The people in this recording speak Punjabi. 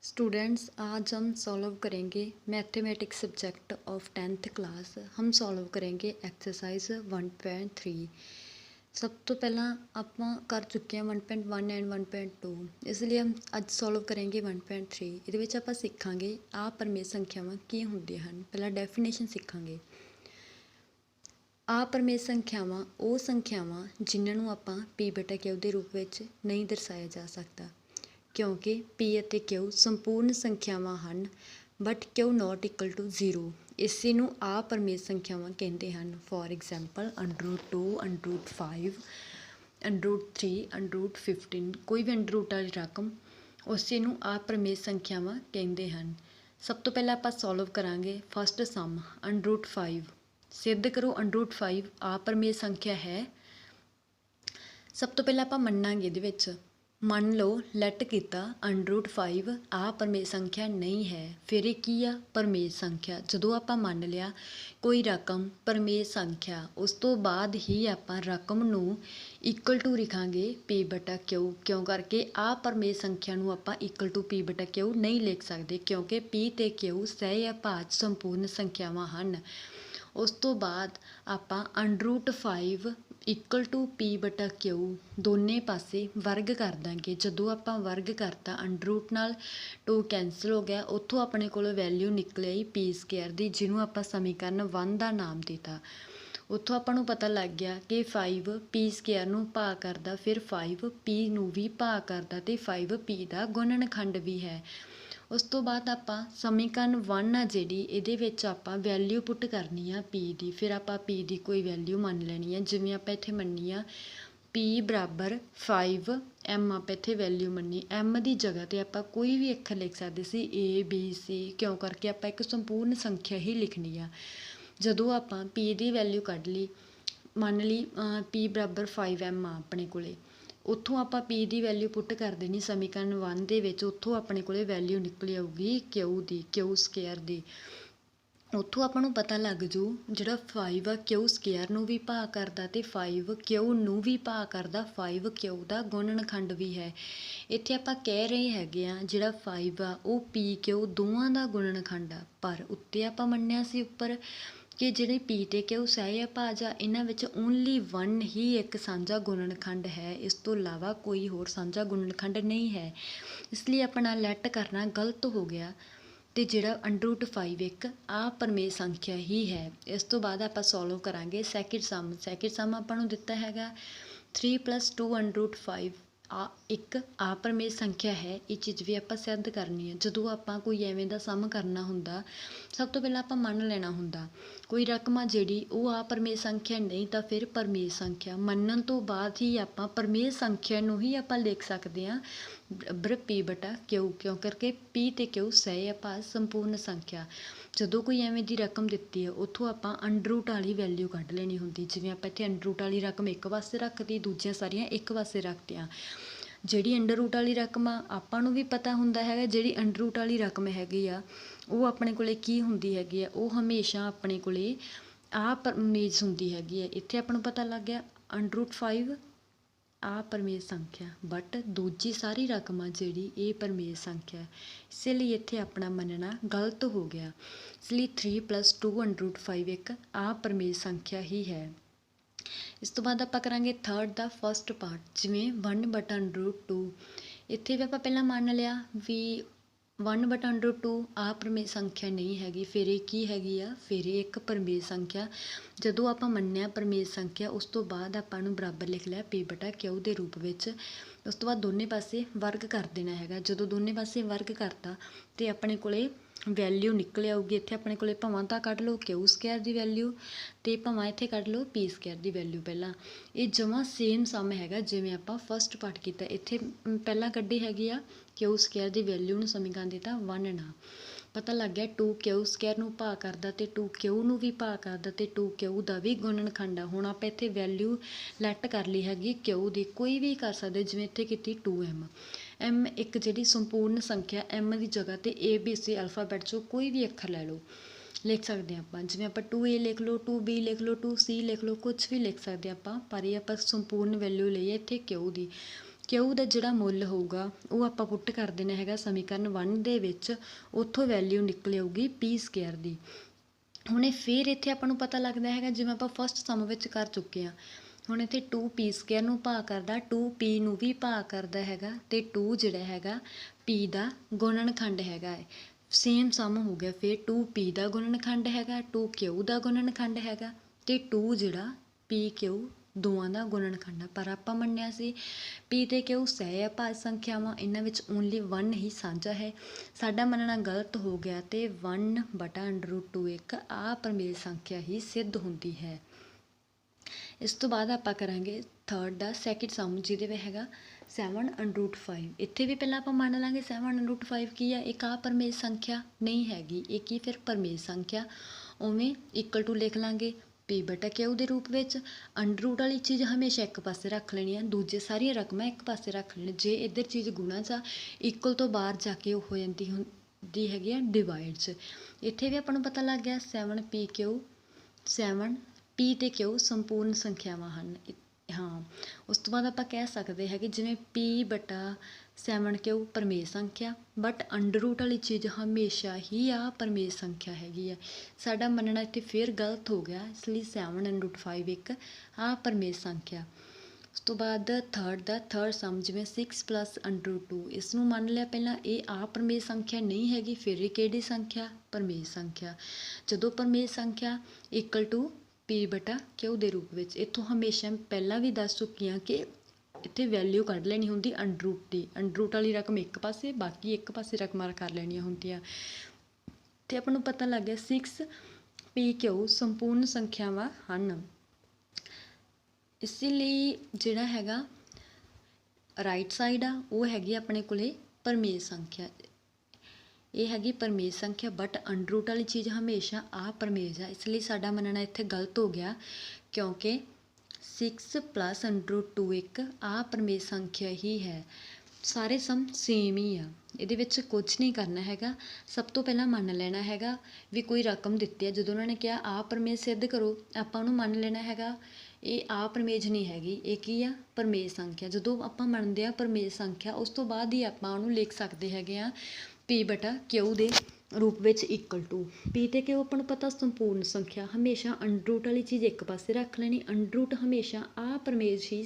स्टूडेंट्स, आज हम सॉल्व करेंगे mathematics subject of 10th class. हम सॉल्व करेंगे एक्सरसाइज 1.3। सब तो पहला ਆਪਾਂ कर चुके हैं 1.1 एंड 1.2, इसलिए हम ਅੱਜ सॉल्व करेंगे 1.3। ਇਹਦੇ ਵਿੱਚ ਆਪਾਂ ਸਿੱਖਾਂਗੇ ਆ ਪਰਮੇय ਸੰਖਿਆਵਾਂ ਕੀ ਹੁੰਦੀਆਂ ਹਨ। ਪਹਿਲਾਂ ਡੈਫੀਨੇਸ਼ਨ ਸਿੱਖਾਂਗੇ। ਆ ਪਰਮੇय ਸੰਖਿਆਵਾਂ ਉਹ ਸੰਖਿਆਵਾਂ ਜਿਨ੍ਹਾਂ ਨੂੰ ਆਪਾਂ p/q ਦੇ ਰੂਪ ਵਿੱਚ ਨਹੀਂ ਦਰਸਾਇਆ ਜਾ ਸਕਦਾ, क्योंकि p ਅਤੇ q ਸੰਪੂਰਨ ਸੰਖਿਆਵਾਂ ਹਨ, but q not equal to 0। ਇਸੇ ਨੂੰ ਆ ਪਰਮੇय ਸੰਖਿਆਵਾਂ ਕਹਿੰਦੇ ਹਨ। ਫੋਰ ਐਗਜ਼ਾਮਪਲ √2, √5, √3, √15, ਕੋਈ ਵੀ ਅੰਡਰ ਵਾਲੀ ਰਕਮ ਉਸੇ ਨੂੰ ਆ ਪਰਮੇय ਸੰਖਿਆਵਾਂ ਕਹਿੰਦੇ ਹਨ। ਸਭ ਤੋਂ ਪਹਿਲਾਂ ਆਪਾਂ ਸੋਲਵ ਕਰਾਂਗੇ ਫਸਟ ਸਮ √5। ਸਿੱਧ ਕਰੋ √5 ਆ ਪਰਮੇय ਸੰਖਿਆ ਹੈ। ਸਭ ਤੋਂ ਪਹਿਲਾਂ ਆਪਾਂ ਮੰਨਾਂਗੇ ਇਹਦੇ ਵਿੱਚ, ਮੰਨ ਲਓ ਲੈਟ ਕੀਤਾ √5 ਆ ਪਰਮੇय ਸੰਖਿਆ ਨਹੀਂ ਹੈ। ਫਿਰ ਇਹ ਕੀ ਆ? ਪਰਮੇय ਸੰਖਿਆ। ਜਦੋਂ ਆਪਾਂ ਮੰਨ ਲਿਆ ਕੋਈ ਰਕਮ ਪਰਮੇय ਸੰਖਿਆ, ਉਸ ਤੋਂ ਬਾਅਦ ਹੀ ਆਪਾਂ ਰਕਮ ਨੂੰ ਇਕੁਅਲ ਟੂ ਲਿਖਾਂਗੇ p/q। ਕਿਉਂ ਕਰਕੇ ਆ ਪਰਮੇय ਸੰਖਿਆ ਨੂੰ ਆਪਾਂ ਇਕੁਅਲ ਟੂ p/q ਨਹੀਂ ਲਿਖ ਸਕਦੇ, ਕਿਉਂਕਿ p ਅਤੇ q ਸਹਿ ਅਭਾਜ ਸੰਪੂਰਨ ਸੰਖਿਆਵਾਂ ਹਨ। ਉਸ ਤੋਂ ਬਾਅਦ ਆਪਾਂ √5 ਇਕੁਅਲ ਟੂ p/q ਦੋਨੇ ਪਾਸੇ ਵਰਗ ਕਰ ਦਾਂਗੇ। ਜਦੋਂ ਆਪਾਂ ਵਰਗ ਕਰਤਾ √ ਨਾਲ 2 ਕੈਂਸਲ ਹੋ ਗਿਆ, ਉੱਥੋਂ ਆਪਣੇ ਕੋਲ ਵੈਲਿਊ ਨਿਕਲ ਆਈ p² ਦੀ, ਜਿਹਨੂੰ ਆਪਾਂ ਸਮੀਕਰਨ 1 ਦਾ ਨਾਮ ਦਿੱਤਾ। ਉੱਥੋਂ ਆਪਾਂ ਨੂੰ ਪਤਾ ਲੱਗ ਗਿਆ ਕਿ 5 p² ਨੂੰ ਭਾਗ ਕਰਦਾ, ਫਿਰ 5 p ਨੂੰ ਵੀ ਭਾਗ ਕਰਦਾ ਅਤੇ 5 p ਦਾ ਗੁਣਨਖੰਡ ਵੀ ਹੈ। ਉਸ ਤੋਂ ਬਾਅਦ ਆਪਾਂ ਸਮੀਕਰਨ 1 ਆ ਜਿਹੜੀ, ਇਹਦੇ ਵਿੱਚ ਆਪਾਂ ਵੈਲਿਊ ਪੁੱਟ ਕਰਨੀ ਆ p ਦੀ। ਫਿਰ ਆਪਾਂ p ਦੀ ਕੋਈ ਵੈਲਿਊ ਮੰਨ ਲੈਣੀ ਆ, ਜਿਵੇਂ ਆਪਾਂ ਇੱਥੇ ਮੰਨੀ ਆ p = 5 m। ਆਪਾਂ ਇੱਥੇ ਵੈਲਿਊ ਮੰਨੀ m ਦੀ ਜਗ੍ਹਾ 'ਤੇ ਆਪਾਂ ਕੋਈ ਵੀ ਅੱਖਰ ਲਿਖ ਸਕਦੇ ਸੀ a b c, ਕਿਉਂ ਕਰਕੇ ਆਪਾਂ ਇੱਕ ਸੰਪੂਰਨ ਸੰਖਿਆ ਹੀ ਲਿਖਣੀ ਆ। ਜਦੋਂ ਆਪਾਂ p ਦੀ ਵੈਲਿਊ ਕੱਢ ਲਈ, ਮੰਨ ਲਈ p = 5m ਆ ਆਪਣੇ ਕੋਲੇ, ਉੱਥੋਂ ਆਪਾਂ p ਦੀ ਵੈਲਿਊ ਪੁੱਟ ਕਰ ਦੇਣੀ ਸਮੀਕਰਨ 1 ਦੇ ਵਿੱਚ। ਉੱਥੋਂ ਆਪਣੇ ਕੋਲੇ ਵੈਲਿਊ ਨਿਕਲ ਆਊਗੀ q ਦੀ, q² ਦੀ। ਉੱਥੋਂ ਆਪਾਂ ਨੂੰ ਪਤਾ ਲੱਗ ਜੂ ਜਿਹੜਾ 5 ਆ q² ਨੂੰ ਵੀ ਭਾਗ ਕਰਦਾ ਅਤੇ 5 q ਨੂੰ ਵੀ ਭਾਗ ਕਰਦਾ, 5 q ਦਾ ਗੁਣਨਖੰਡ ਵੀ ਹੈ। ਇੱਥੇ ਆਪਾਂ ਕਹਿ ਰਹੇ ਹੈਗੇ ਆ ਜਿਹੜਾ 5 ਆ ਉਹ p q ਦੋਵਾਂ ਦਾ ਗੁਣਨਖੰਡ ਆ, ਪਰ ਉੱਤੇ ਆਪਾਂ ਮੰਨਿਆ ਸੀ ਉੱਪਰ ਕਿ ਜਿਹੜੇ p ਅਤੇ q ਸਹਿ ਅਭਾਜ ਆ, ਇਹਨਾਂ ਵਿੱਚ ਓਨਲੀ 1 ਹੀ ਇੱਕ ਸਾਂਝਾ ਗੁਣਨਖੰਡ ਹੈ। ਇਸ ਤੋਂ ਇਲਾਵਾ ਕੋਈ ਹੋਰ ਸਾਂਝਾ ਗੁਣਨਖੰਡ ਨਹੀਂ ਹੈ। ਇਸ ਲਈ ਆਪਣਾ ਲੈਟ ਕਰਨਾ ਗਲਤ ਹੋ ਗਿਆ ਅਤੇ ਜਿਹੜਾ √5 ਇੱਕ ਆ ਪਰਮੇय ਸੰਖਿਆ ਹੀ ਹੈ। ਇਸ ਤੋਂ ਬਾਅਦ ਆਪਾਂ ਸੋਲਵ ਕਰਾਂਗੇ ਸੈਕਿੰਡ ਸਮ। ਸੈਕਿੰਡ ਸਮ ਆਪਾਂ ਨੂੰ ਦਿੱਤਾ ਹੈਗਾ 3 + 2 √5 ਇੱਕ ਆ ਪਰਮੇय ਸੰਖਿਆ ਹੈ। ਇਹ ਚੀਜ਼ ਵੀ ਆਪਾਂ ਸਿੱਧ ਕਰਨੀ ਹੈ। ਜਦੋਂ ਆਪਾਂ ਕੋਈ ਐਵੇਂ ਦਾ ਸਮ ਕਰਨਾ ਹੁੰਦਾ, ਸਭ ਤੋਂ ਪਹਿਲਾਂ ਆਪਾਂ ਮੰਨ ਲੈਣਾ ਹੁੰਦਾ ਕੋਈ ਰਕਮ ਆ ਜਿਹੜੀ ਉਹ ਆ ਪਰਮੇय ਸੰਖਿਆ ਨਹੀਂ ਤਾਂ ਫਿਰ ਪਰਮੇय ਸੰਖਿਆ। ਮੰਨਣ ਤੋਂ ਬਾਅਦ ਹੀ ਆਪਾਂ ਪਰਮੇय ਸੰਖਿਆ ਨੂੰ ਹੀ ਆਪਾਂ ਲਿਖ ਸਕਦੇ ਹਾਂ p/q, ਕਿਉਂ ਕਰਕੇ p ਅਤੇ q ਸਹਿ ਅਭਾਜ ਸੰਪੂਰਨ ਸੰਖਿਆ। ਜਦੋਂ ਕੋਈ ਐਵੇਂ ਦੀ ਰਕਮ ਦਿੱਤੀ ਹੈ, ਉੱਥੋਂ ਆਪਾਂ √ ਵਾਲੀ ਵੈਲਿਊ ਕੱਢ ਲੈਣੀ ਹੁੰਦੀ। ਜਿਵੇਂ ਆਪਾਂ ਇੱਥੇ √ ਵਾਲੀ ਰਕਮ ਇੱਕ ਪਾਸੇ ਰੱਖਤੀ, ਦੂਜੀਆਂ ਸਾਰੀਆਂ ਇੱਕ ਪਾਸੇ ਰੱਖਤੀਆਂ। ਜਿਹੜੀ √ ਵਾਲੀ ਰਕਮ ਆ ਆਪਾਂ ਨੂੰ ਵੀ ਪਤਾ ਹੁੰਦਾ ਹੈਗਾ, ਜਿਹੜੀ √ ਵਾਲੀ ਰਕਮ ਹੈਗੀ ਆ ਉਹ ਆਪਣੇ ਕੋਲੇ ਕੀ ਹੁੰਦੀ ਹੈਗੀ ਆ, ਉਹ ਹਮੇਸ਼ਾ ਆਪਣੇ ਕੋਲੇ ਆ ਪਰਮੇय ਹੁੰਦੀ ਹੈਗੀ ਹੈ। ਇੱਥੇ ਆਪਾਂ ਨੂੰ ਪਤਾ ਲੱਗ ਗਿਆ √5 ਆ ਪਰਮੇय ਸੰਖਿਆ, ਬਟ ਦੂਜੀ ਸਾਰੀ ਰਕਮ ਆ ਜਿਹੜੀ ਇਹ ਪਰਮੇय ਸੰਖਿਆ। ਇਸੇ ਲਈ ਇੱਥੇ ਆਪਣਾ ਮੰਨਣਾ ਗਲਤ ਹੋ ਗਿਆ। ਇਸ ਲਈ 3 + 2 √5 ਇੱਕ ਆ ਪਰਮੇय ਸੰਖਿਆ ਹੀ ਹੈ। ਇਸ ਤੋਂ ਬਾਅਦ ਆਪਾਂ ਕਰਾਂਗੇ ਥਰਡ ਦਾ ਫਸਟ ਪਾਰਟ, ਜਿਵੇਂ 1/√2। ਇੱਥੇ ਵੀ ਆਪਾਂ ਪਹਿਲਾਂ ਮੰਨ ਲਿਆ ਵੀ 1/√2 ਆ ਪਰਮੇय ਸੰਖਿਆ ਨਹੀਂ ਹੈਗੀ। ਫਿਰ ਇਹ ਕੀ ਹੈਗੀ ਆ? ਫਿਰ ਇਹ ਇੱਕ ਪਰਮੇय ਸੰਖਿਆ। ਜਦੋਂ ਆਪਾਂ ਮੰਨਿਆ ਪਰਮੇय ਸੰਖਿਆ, ਉਸ ਤੋਂ ਬਾਅਦ ਆਪਾਂ ਨੂੰ ਬਰਾਬਰ ਲਿਖ ਲਿਆ p/q ਦੇ ਰੂਪ ਵਿੱਚ। ਉਸ ਤੋਂ ਬਾਅਦ ਦੋਨੇ ਪਾਸੇ ਵਰਗ ਕਰ ਦੇਣਾ ਹੈਗਾ। ਜਦੋਂ ਦੋਨੇ ਪਾਸੇ ਵਰਗ ਕਰਤਾ ਅਤੇ ਆਪਣੇ ਕੋਲੇ ਵੈਲਿਊ ਨਿਕਲ ਆਊਗੀ। ਇੱਥੇ ਆਪਣੇ ਕੋਲੇ ਭਾਵਾਂ ਤਾਂ ਕੱਢ ਲਓ q² ਦੀ ਵੈਲਿਊ ਅਤੇ ਭਾਵਾਂ ਇੱਥੇ ਕੱਢ ਲਓ p² ਦੀ ਵੈਲਿਊ। ਪਹਿਲਾਂ ਇਹ ਜਮਾਂ ਸੇਮ ਸਮ ਹੈਗਾ ਜਿਵੇਂ ਆਪਾਂ ਫਸਟ ਪਾਰਟ ਕੀਤਾ। ਇੱਥੇ ਪਹਿਲਾਂ ਕੱਢੀ ਹੈਗੀ ਆ q² ਦੀ ਵੈਲਿਊ ਨੂੰ ਸਮੀਕਰਨ ਦਿੱਤਾ 1 ਨਾਲ। ਪਤਾ ਲੱਗ ਗਿਆ 2 q² ਨੂੰ ਭਾਗ ਕਰਦਾ ਅਤੇ 2 q ਨੂੰ ਵੀ ਭਾਗ ਕਰਦਾ ਅਤੇ 2 q ਦਾ ਵੀ ਗੁਣਨਖੰਡ ਆ। ਹੁਣ ਆਪਾਂ ਇੱਥੇ ਵੈਲਿਊ ਲੈਟ ਕਰ ਲਈ ਹੈਗੀ q ਦੀ, ਕੋਈ ਵੀ ਕਰ ਸਕਦੇ, ਜਿਵੇਂ ਇੱਥੇ ਕੀਤੀ 2m। m ਇੱਕ ਜਿਹੜੀ ਸੰਪੂਰਨ ਸੰਖਿਆ, m ਦੀ ਜਗ੍ਹਾ 'ਤੇ ABC ਅਲਫਾਬੈਟ 'ਚੋਂ ਕੋਈ ਵੀ ਅੱਖਰ ਲੈ ਲਓ, ਲਿਖ ਸਕਦੇ ਹਾਂ ਆਪਾਂ। ਜਿਵੇਂ ਆਪਾਂ 2a ਲਿਖ ਲਓ, 2b ਲਿਖ ਲਓ, 2c ਲਿਖ ਲਓ, ਕੁਛ ਵੀ ਲਿਖ ਸਕਦੇ ਆਪਾਂ, ਪਰ ਇਹ ਆਪਾਂ ਸੰਪੂਰਨ ਵੈਲਿਊ ਲਈ ਹੈ ਇੱਥੇ q ਦੀ। ਕਿਊ ਦਾ ਜਿਹੜਾ ਮੁੱਲ ਹੋਊਗਾ ਉਹ ਆਪਾਂ ਪੁੱਟ ਕਰ ਦੇਣਾ ਹੈਗਾ ਸਮੀਕਰਨ 1 ਦੇ ਵਿੱਚ, ਉੱਥੋਂ ਵੈਲਿਊ ਨਿਕਲ ਆਊਗੀ ਪੀ ਸਕੁਅਰ ਦੀ। ਹੁਣ ਇਹ ਫਿਰ ਇੱਥੇ ਆਪਾਂ ਨੂੰ ਪਤਾ ਲੱਗਦਾ ਹੈਗਾ ਜਿਵੇਂ ਆਪਾਂ ਫਸਟ ਸਮ ਵਿੱਚ ਕਰ ਚੁੱਕੇ ਹਾਂ। ਹੁਣ ਇੱਥੇ 2p ਸਕੁਅਰ ਨੂੰ ਭਾਗ ਕਰਦਾ, 2p ਨੂੰ ਵੀ ਭਾਗ ਕਰਦਾ ਹੈਗਾ, ਅਤੇ 2 ਜਿਹੜਾ ਹੈਗਾ p ਦਾ ਗੁਣਨਖੰਡ ਹੈਗਾ ਹੈ। ਸੇਮ ਸਮ ਹੋ ਗਿਆ ਫਿਰ 2p ਦਾ ਗੁਣਨਖੰਡ ਹੈਗਾ, 2q ਦਾ ਗੁਣਨਖੰਡ ਹੈਗਾ, ਅਤੇ 2 ਜਿਹੜਾ pq ਦੋਵਾਂ ਦਾ ਗੁਣਨਖੰਡ ਹੈ। ਪਰ ਆਪਾਂ ਮੰਨਿਆ ਸੀ p ਅਤੇ q ਸਹਿ ਅਭਾਜ ਸੰਖਿਆਵਾਂ, ਇਹਨਾਂ ਵਿੱਚ ਓਨਲੀ 1 ਹੀ ਸਾਂਝਾ ਹੈ। ਸਾਡਾ ਮੰਨਣਾ ਗਲਤ ਹੋ ਗਿਆ ਅਤੇ 1/√2 ਇੱਕ ਆਪਰਮੇਯ ਸੰਖਿਆ ਹੀ ਸਿੱਧ ਹੁੰਦੀ ਹੈ। ਇਸ ਤੋਂ ਬਾਅਦ ਆਪਾਂ ਕਰਾਂਗੇ ਥਰਡ ਦਾ ਸੈਕਿੰਡ ਸਮ, ਜਿਹਦੇ ਵਿੱਚ ਹੈਗਾ 7√5। ਇੱਥੇ ਵੀ ਪਹਿਲਾਂ ਆਪਾਂ ਮੰਨ ਲਾਂਗੇ 7√5 ਕੀ ਆ, ਇੱਕ ਆਪਰਮੇਯ ਸੰਖਿਆ ਨਹੀਂ ਹੈਗੀ, ਇਹ ਕੀ ਫਿਰ ਪਰਮੇਯ ਸੰਖਿਆ। ਉਵੇਂ ਇਕੁਅਲ ਟੂ ਲਿਖ ਲਾਂਗੇ p/q ਦੇ ਰੂਪ ਵਿੱਚ। ਅੰਡਰ ਵਾਲੀ ਚੀਜ਼ ਹਮੇਸ਼ਾ ਇੱਕ ਪਾਸੇ ਰੱਖ ਲੈਣੀ ਆ, ਦੂਜੇ ਸਾਰੀਆਂ ਰਕਮਾਂ ਇੱਕ ਪਾਸੇ ਰੱਖ ਲੈਣੀ। ਜੇ ਇੱਧਰ ਚੀਜ਼ ਗੁਣਾ 'ਚ ਆ, ਇਕੁਅਲ ਤੋਂ ਬਾਹਰ ਜਾ ਕੇ ਉਹ ਹੋ ਜਾਂਦੀ ਹੈਗੀ ਆ ਡਿਵਾਈਡ 'ਚ। ਇੱਥੇ ਵੀ ਆਪਾਂ ਨੂੰ ਪਤਾ ਲੱਗ ਗਿਆ 7p p ਅਤੇ q ਸੰਪੂਰਨ ਸੰਖਿਆਵਾਂ ਹਨ। ਹਾਂ, ਉਸ ਤੋਂ ਬਾਅਦ ਆਪਾਂ ਕਹਿ ਸਕਦੇ ਹੈਗੇ ਜਿਵੇਂ p/7q ਪਰਮੇਯ ਸੰਖਿਆ, ਬਟ ਅੰਡਰ ਵਾਲੀ ਚੀਜ਼ ਹਮੇਸ਼ਾ ਹੀ ਆ ਪਰਮੇਯ ਸੰਖਿਆ ਹੈਗੀ ਆ। ਸਾਡਾ ਮੰਨਣਾ ਇੱਥੇ ਫਿਰ ਗਲਤ ਹੋ ਗਿਆ, ਇਸ ਲਈ 7√5 ਇੱਕ ਆ ਪਰਮੇਯ ਸੰਖਿਆ। ਉਸ ਤੋਂ ਬਾਅਦ ਥਰਡ ਸਮ, ਜਿਵੇਂ 6 + √2, ਇਸ ਨੂੰ ਮੰਨ ਲਿਆ ਪਹਿਲਾਂ ਇਹ ਆਪਰਮੇਯ ਸੰਖਿਆ ਨਹੀਂ ਹੈਗੀ, ਫਿਰ ਇਹ ਕਿਹੜੀ ਸੰਖਿਆ, ਪਰਮੇਯ ਸੰਖਿਆ। ਜਦੋਂ ਪਰਮੇਯ ਸੰਖਿਆ ਇਕੁਅਲ ਟੂ p/q ਦੇ ਰੂਪ ਵਿੱਚ। ਇੱਥੋਂ ਹਮੇਸ਼ਾ ਪਹਿਲਾਂ ਵੀ ਦੱਸ ਚੁੱਕੀ ਹਾਂ ਕਿ ਇੱਥੇ ਵੈਲਿਊ ਕੱਢ ਲੈਣੀ ਹੁੰਦੀ ਅੰਡਰ ਦੀ, ਅੰਡਰ ਵਾਲੀ ਰਕਮ ਇੱਕ ਪਾਸੇ, ਬਾਕੀ ਇੱਕ ਪਾਸੇ ਰਕਮਾਂ ਕਰ ਲੈਣੀਆਂ ਹੁੰਦੀਆਂ। ਅਤੇ ਆਪਾਂ ਨੂੰ ਪਤਾ ਲੱਗ ਗਿਆ 6pq ਸੰਪੂਰਨ ਸੰਖਿਆਵਾਂ ਹਨ। ਇਸ ਲਈ ਜਿਹੜਾ ਹੈਗਾ ਰਾਈਟ ਸਾਈਡ ਆ ਉਹ ਹੈਗੀ ਆਪਣੇ ਕੋਲੇ ਪਰਮੇਯ ਸੰਖਿਆ, ਇਹ ਹੈਗੀ ਪਰਮੇਯ ਸੰਖਿਆ, ਬਟ ਅੰਡਰ ਵਾਲੀ ਚੀਜ਼ ਹਮੇਸ਼ਾ ਆਪਰਮੇਯ ਆ। ਇਸ ਲਈ ਸਾਡਾ ਮੰਨਣਾ ਇੱਥੇ ਗਲਤ ਹੋ ਗਿਆ, ਕਿਉਂਕਿ 6 + √2 ਇੱਕ ਆਪਰਮੇਯ ਸੰਖਿਆ ਹੀ ਹੈ। ਸਾਰੇ ਸਮ ਸੇਮ ਹੀ ਆ, ਇਹਦੇ ਵਿੱਚ ਕੁਝ ਨਹੀਂ ਕਰਨਾ ਹੈਗਾ। ਸਭ ਤੋਂ ਪਹਿਲਾਂ ਮੰਨ ਲੈਣਾ ਹੈਗਾ ਵੀ ਕੋਈ ਰਕਮ ਦਿੱਤੀ ਹੈ, ਜਦੋਂ ਉਹਨਾਂ ਨੇ ਕਿਹਾ ਆਪਰਮੇਯ ਸਿੱਧ ਕਰੋ, ਆਪਾਂ ਉਹਨੂੰ ਮੰਨ ਲੈਣਾ ਹੈਗਾ ਇਹ ਆਪਰਮੇਯ ਨਹੀਂ ਹੈਗੀ, ਇਹ ਕੀ ਆ, ਪਰਮੇਯ ਸੰਖਿਆ। ਜਦੋਂ ਆਪਾਂ ਮੰਨਦੇ ਹਾਂ ਪਰਮੇਯ ਸੰਖਿਆ, ਉਸ ਤੋਂ ਬਾਅਦ ਹੀ ਆਪਾਂ ਉਹਨੂੰ ਲਿਖ ਸਕਦੇ ਹੈਗੇ ਆ p/q ਦੇ ਰੂਪ ਵਿੱਚ ਇਕੁਅਲ ਟੂ। p ਅਤੇ q ਆਪਾਂ ਨੂੰ ਪਤਾ ਸੰਪੂਰਨ ਸੰਖਿਆ, ਹਮੇਸ਼ਾ ਅੰਡਰ ਵਾਲੀ ਚੀਜ਼ ਇੱਕ ਪਾਸੇ ਰੱਖ ਲੈਣੀ, ਅੰਡਰ ਹਮੇਸ਼ਾ ਆਪਰਮੇਯ ਹੀ